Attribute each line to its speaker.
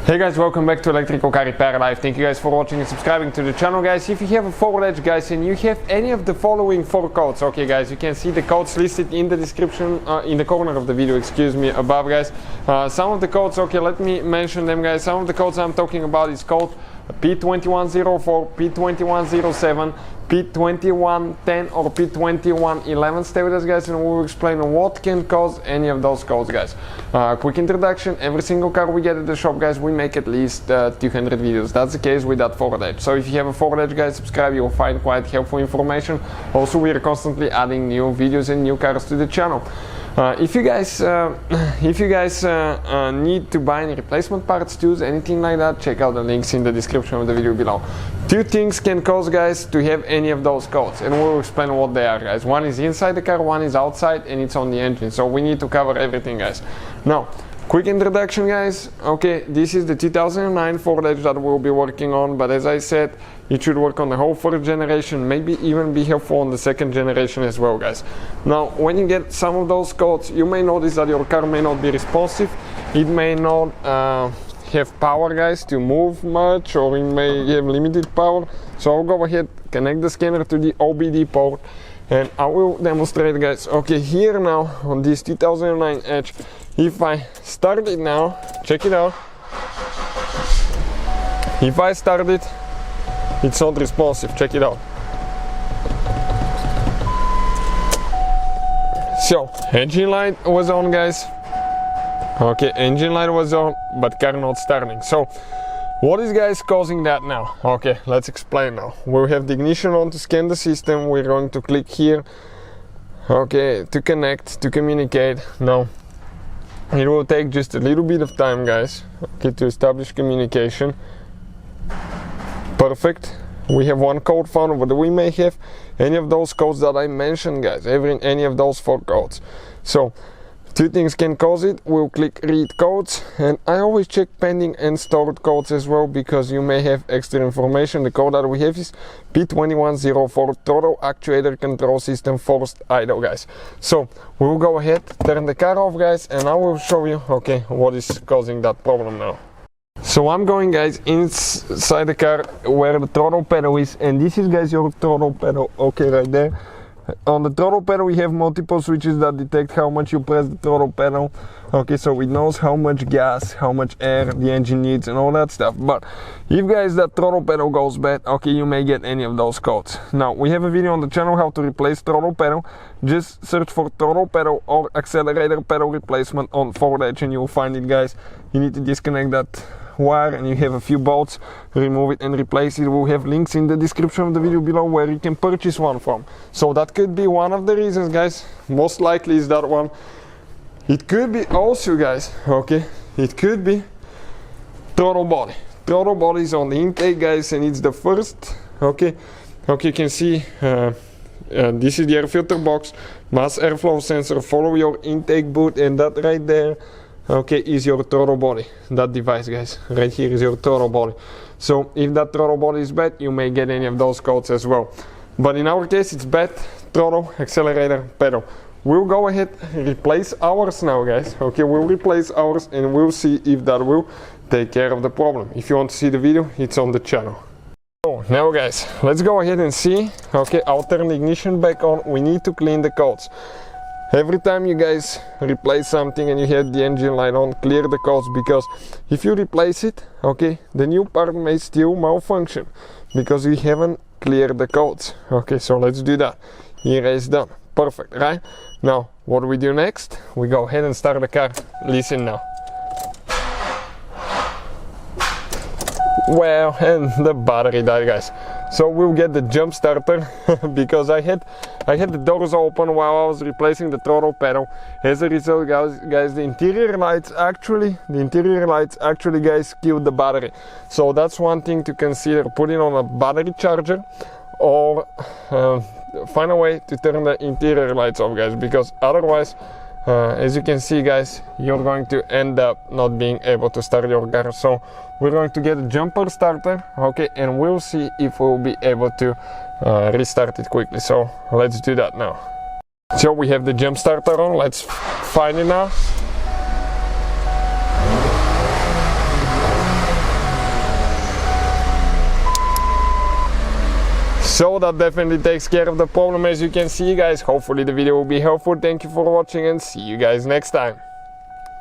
Speaker 1: Hey guys, welcome back to Electrical Car Repair Live. Thank you guys for watching and subscribing to the channel, guys. If you have a Ford Edge, guys, and you have any of the following 4 codes, okay guys, you can see the codes listed in the description, in the corner of the video, excuse me, above, guys. Some of the codes, okay, let me mention them, guys. Some of the codes I'm talking about is code P2104 P02107 P02110 or P02111. Stay with us, guys, and we'll explain what can cause any of those codes, guys. Quick introduction: every single car we get at the shop, guys, we make at least 200 videos. That's the case with that Ford Edge. So if you have a Ford Edge, guys, subscribe, you'll find quite helpful information. Also, we are constantly adding new videos and new cars to the channel. If you guys need to buy any replacement parts, tools, anything like that, check out the links in the description of the video below. 2 things can cause, guys, to have any of those codes, and we'll explain what they are, guys. One is inside the car, one is outside, and it's on the engine. So we need to cover everything, guys. Now, quick introduction, guys. Okay, this is the 2009 Ford Edge that we'll be working on, but as I said, it should work on the whole 4th generation, maybe even be helpful on the 2nd generation as well, guys. Now, when you get some of those codes, you may notice that your car may not be responsive. It may not have power, guys, to move much, or it may have limited power. So I'll go ahead, connect the scanner to the OBD port, and I will demonstrate, guys. Okay, here now on this 2009 Edge, if I start it now, check it out. If I start it, it's not responsive. Check it out. So engine light was on, guys. Okay, engine light was on, but car not starting. So what is, guys, causing that now? Okay, let's explain now. We'll have the ignition on to scan the system. We're going to click here, okay, to connect, to communicate. Now it will take just a little bit of time, guys, okay, to establish communication. Perfect. We have 1 code found, but we may have any of those codes that I mentioned, guys, any of those 4 codes. So 2 things can cause it. We'll click read codes, and I always check pending and stored codes as well, because you may have extra information. The code that we have is P2104 Throttle Actuator Control System Forced Idle, guys. So we'll go ahead, turn the car off, guys, and I will show you, okay, what is causing that problem now. So I'm going, guys, inside the car where the throttle pedal is, and this is, guys, your throttle pedal, okay, right there. On the throttle pedal we have multiple switches that detect how much you press the throttle pedal, okay, so it knows how much gas, how much air the engine needs and all that stuff. But if, guys, that throttle pedal goes bad, okay, you may get any of those codes. Now we have a video on the channel how to replace throttle pedal. Just search for throttle pedal or accelerator pedal replacement on Ford Edge and you'll find it, guys. You need to disconnect that wire and you have a few bolts, remove it and replace it. We'll have links in the description of the video below where you can purchase one from. So that could be one of the reasons, guys. Most likely is that one. It could be also, guys, okay, it could be throttle body. Throttle body is on the intake, guys, and it's the first, okay, you can see this is the air filter box, mass airflow sensor. Follow your intake boot, and that right there, okay, is your throttle body. That device, guys, right here is your throttle body. So if that throttle body is bad, you may get any of those codes as well. But in our case, it's bad throttle, accelerator, pedal. We'll go ahead and replace ours now, guys. Okay, we'll replace ours and we'll see if that will take care of the problem. If you want to see the video, it's on the channel. So now, guys, let's go ahead and see. Okay, I'll turn the ignition back on. We need to clean the codes. Every time you, guys, replace something and you have the engine light on, clear the codes, because if you replace it, okay, the new part may still malfunction because we haven't cleared the codes. Okay, so let's do that. Here is done. Perfect, right? Now, what do we do next? We go ahead and start the car. Listen now. Well, and the battery died, guys. So we'll get the jump starter because I had the doors open while I was replacing the throttle pedal. As a result, guys, the interior lights actually, guys, killed the battery. So that's one thing to consider: put it on a battery charger, or find a way to turn the interior lights off, guys, because otherwise, as you can see, guys, you're going to end up not being able to start your car. So we're going to get a jumper starter, okay, and we'll see if we'll be able to restart it quickly. So let's do that now. So we have the jump starter on. Let's find it now. So that definitely takes care of the problem, as you can see, guys. Hopefully the video will be helpful. Thank you for watching and see you guys next time.